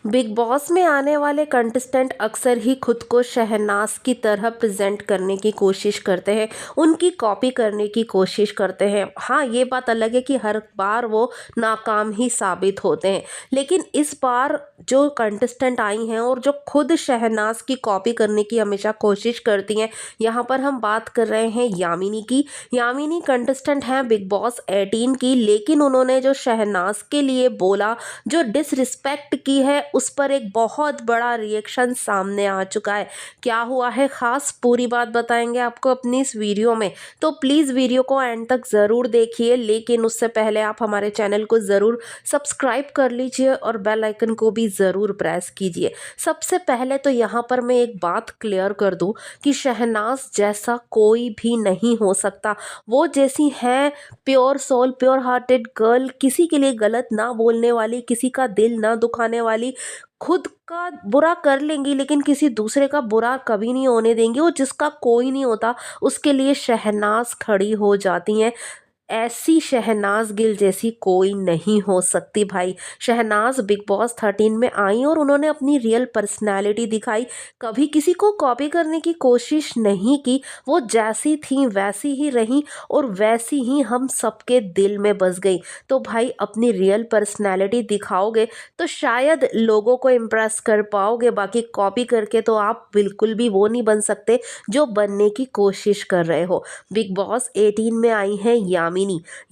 Big boss में आने वाले कंटेस्टेंट अक्सर ही खुद को शहनाज की तरह प्रेजेंट करने की कोशिश करते हैं, उनकी कॉपी करने की कोशिश करते हैं। हाँ, ये बात अलग है कि हर बार वो नाकाम ही साबित होते हैं, लेकिन इस बार जो कंटेस्टेंट आई हैं और जो खुद शहनाज की कॉपी करने की हमेशा कोशिश करती हैं, यहाँ पर हम बात कर रहे हैं यामिनी की। यामिनी कंटेस्टेंट हैं बिग बॉस 18 की, लेकिन उन्होंने जो शहनाज के लिए बोला, जो डिसरिस्पेक्ट की है, उस पर एक बहुत बड़ा रिएक्शन सामने आ चुका है। क्या हुआ है खास, पूरी बात बताएंगे आपको अपनी इस वीडियो में, तो प्लीज़ वीडियो को एंड तक ज़रूर देखिए। लेकिन उससे पहले आप हमारे चैनल को ज़रूर सब्सक्राइब कर लीजिए और बेल आइकन को भी ज़रूर प्रेस कीजिए। सबसे पहले तो यहाँ पर मैं एक बात क्लियर कर दूँ कि शहनाज जैसा कोई भी नहीं हो सकता। वो जैसी है pure soul, pure hearted girl, किसी के लिए गलत ना बोलने वाली, किसी का दिल ना दुखाने वाली, खुद का बुरा कर लेंगी लेकिन किसी दूसरे का बुरा कभी नहीं होने देंगी। वो जिसका कोई नहीं होता उसके लिए शहनाज खड़ी हो जाती हैं। ऐसी शहनाज गिल जैसी कोई नहीं हो सकती भाई। शहनाज बिग बॉस 13 में आई और उन्होंने अपनी रियल पर्सनैलिटी दिखाई, कभी किसी को कॉपी करने की कोशिश नहीं की। वो जैसी थी वैसी ही रही और वैसी ही हम सबके दिल में बस गई। तो भाई अपनी रियल पर्सनैलिटी दिखाओगे तो शायद लोगों को इम्प्रेस कर पाओगे, बाकी कॉपी करके तो आप बिल्कुल भी वो नहीं बन सकते जो बनने की कोशिश कर रहे हो। बिग बॉस 18 में आई हैं यामिनी।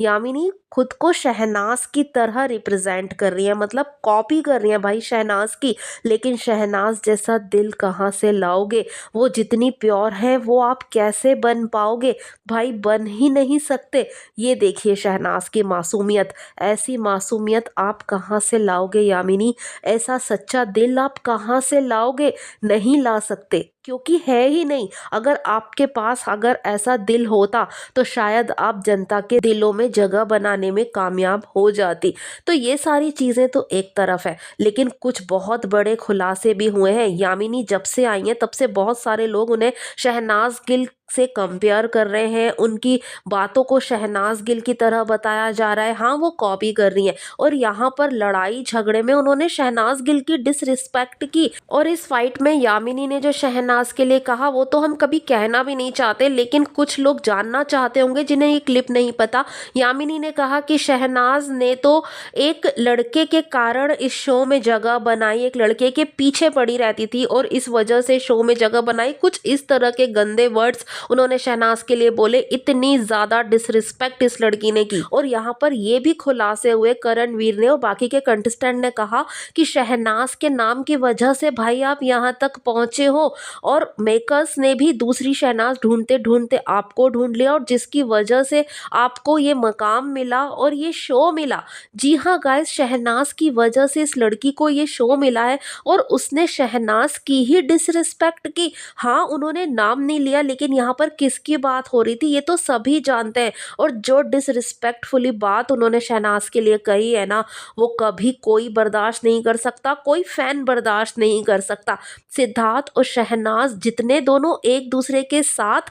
यामिनी खुद को शहनाज की तरह रिप्रेजेंट कर रही है, मतलब कॉपी कर रही है भाई शहनाज की। लेकिन शहनाज जैसा दिल कहाँ से लाओगे? वो जितनी प्योर है वो आप कैसे बन पाओगे भाई? बन ही नहीं सकते। ये देखिए शहनाज की मासूमियत, ऐसी मासूमियत आप कहाँ से लाओगे यामिनी? ऐसा सच्चा दिल आप कहाँ से लाओगे? नहीं ला सकते, क्योंकि है ही नहीं। अगर आपके पास अगर ऐसा दिल होता तो शायद आप जनता के दिलों में जगह बनाने में कामयाब हो जाती। तो ये सारी चीज़ें तो एक तरफ है, लेकिन कुछ बहुत बड़े खुलासे भी हुए हैं। यामिनी जब से आई हैं तब से बहुत सारे लोग उन्हें शहनाज गिल से कंपेयर कर रहे हैं, उनकी बातों को शहनाज गिल की तरह बताया जा रहा है। हाँ, वो कॉपी कर रही हैं और यहाँ पर लड़ाई झगड़े में उन्होंने शहनाज गिल की डिसरिस्पेक्ट की। और इस फाइट में यामिनी ने जो शहनाज के लिए कहा वो तो हम कभी कहना भी नहीं चाहते, लेकिन कुछ लोग जानना चाहते होंगे जिन्हें ये क्लिप नहीं पता। यामिनी ने कहा कि शहनाज ने तो एक लड़के के कारण इस शो में जगह बनाई, एक लड़के के पीछे पड़ी रहती थी और इस वजह से शो में जगह बनाई। कुछ इस तरह के गंदे वर्ड्स उन्होंने शहनाज के लिए बोले। इतनी ज्यादा डिसरिस्पेक्ट इस लड़की ने की। और यहाँ पर ये भी खुलासे हुए करणवीर ने और बाकी के कंटेस्टेंट ने कहा कि शहनाज के नाम की वजह से भाई आप यहाँ तक पहुंचे हो और मेकर्स ने भी दूसरी शहनाज ढूंढते ढूंढते आपको ढूंढ लिया और जिसकी वजह से आपको ये मकाम मिला और ये शो मिला। जी हाँ गाइस, शहनाज की वजह से इस लड़की को ये शो मिला है और उसने शहनाज की ही डिसरिस्पेक्ट की। हाँ, उन्होंने नाम नहीं लिया, लेकिन यहाँ पर किसकी बात हो रही थी ये तो सभी जानते हैं। और जो डिसरिस्पेक्टफुली बात उन्होंने शहनाज के लिए कही है ना, वो कभी कोई बर्दाश्त नहीं कर सकता, कोई फैन बर्दाश्त नहीं कर सकता। सिद्धार्थ और शहनाज जितने दोनों एक दूसरे के साथ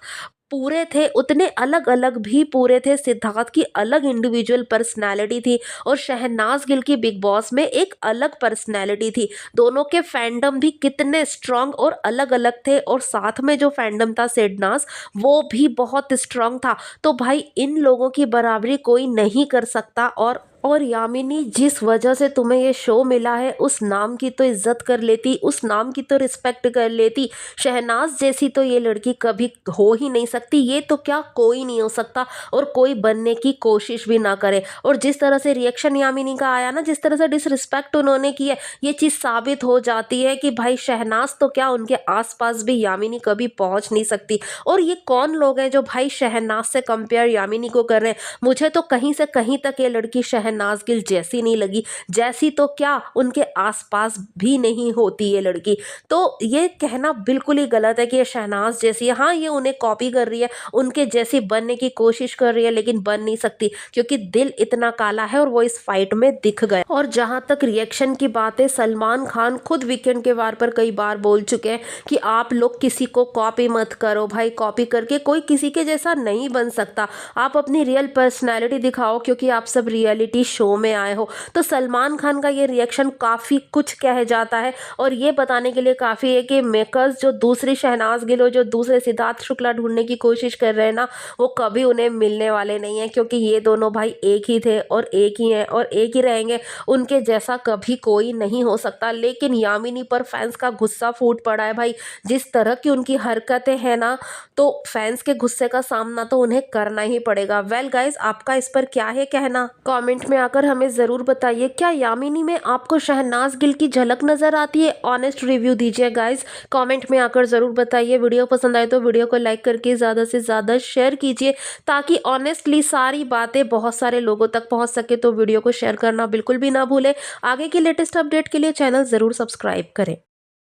पूरे थे उतने अलग अलग भी पूरे थे। सिद्धार्थ की अलग इंडिविजुअल पर्सनालिटी थी और शहनाज गिल की बिग बॉस में एक अलग पर्सनालिटी थी। दोनों के फैंडम भी कितने स्ट्रांग और अलग अलग थे और साथ में जो फैंडम था सिडनास, वो भी बहुत स्ट्रांग था। तो भाई इन लोगों की बराबरी कोई नहीं कर सकता। और यामिनी, जिस वजह से तुम्हें ये शो मिला है उस नाम की तो इज्जत कर लेती, उस नाम की तो रिस्पेक्ट कर लेती। शहनाज जैसी तो ये लड़की कभी हो ही नहीं सकती। ये तो क्या कोई नहीं हो सकता और कोई बनने की कोशिश भी ना करे। और जिस तरह से रिएक्शन यामिनी का आया ना, जिस तरह से डिसरिस्पेक्ट उन्होंने की है, ये चीज़ साबित हो जाती है कि भाई शहनाज तो क्या, उनके आसपास भी यामिनी कभी पहुंच नहीं सकती। और ये कौन लोग हैं जो भाई शहनाज से कंपेयर यामिनी को कर रहे हैं? मुझे तो कहीं से कहीं तक ये लड़की शहनाज गिल जैसी नहीं लगी। जैसी तो क्या, उनके आसपास भी नहीं होती ये लड़की। तो ये कहना बिल्कुल ही गलत है कि ये शहनाज जैसी है। हाँ, ये उन्हें कॉपी कर रही है, उनके जैसी बनने की कोशिश कर रही है, लेकिन बन नहीं सकती क्योंकि दिल इतना काला है और वो इस फाइट में दिख गए। और जहां तक रिएक्शन की बात है, सलमान खान खुद वीकेंड के वार पर कई बार बोल चुके हैं कि आप लोग किसी को कॉपी मत करो भाई, कॉपी करके कोई किसी के जैसा नहीं बन सकता। आप अपनी रियल पर्सनैलिटी दिखाओ, क्योंकि आप सब रियलिटी टीवी शो में आए हो। तो सलमान खान का ये रिएक्शन काफ़ी कुछ कह जाता है और ये बताने के लिए काफ़ी है कि मेकर्स जो दूसरी शहनाज गिल और जो दूसरे सिद्धार्थ शुक्ला ढूंढने की कोशिश कर रहे हैं ना, वो कभी उन्हें मिलने वाले नहीं हैं, क्योंकि ये दोनों भाई एक ही थे और एक ही हैं और एक ही रहेंगे। उनके जैसा कभी कोई नहीं हो सकता। लेकिन यामिनी पर फैंस का गुस्सा फूट पड़ा है भाई। जिस तरह की उनकी हरकतें हैं ना, तो फैंस के गुस्से का सामना तो उन्हें करना ही पड़ेगा। वेल गाइस, आपका इस पर क्या है कहना? कमेंट में आकर हमें ज़रूर बताइए। क्या यामिनी में आपको शहनाज गिल की झलक नज़र आती है? ऑनेस्ट रिव्यू दीजिए गाइस, कमेंट में आकर ज़रूर बताइए। वीडियो पसंद आए तो वीडियो को लाइक करके ज़्यादा से ज़्यादा शेयर कीजिए, ताकि ऑनेस्टली सारी बातें बहुत सारे लोगों तक पहुँच सके। तो वीडियो को शेयर करना बिल्कुल भी ना भूलें। आगे की लेटेस्ट अपडेट के लिए चैनल ज़रूर सब्सक्राइब करें।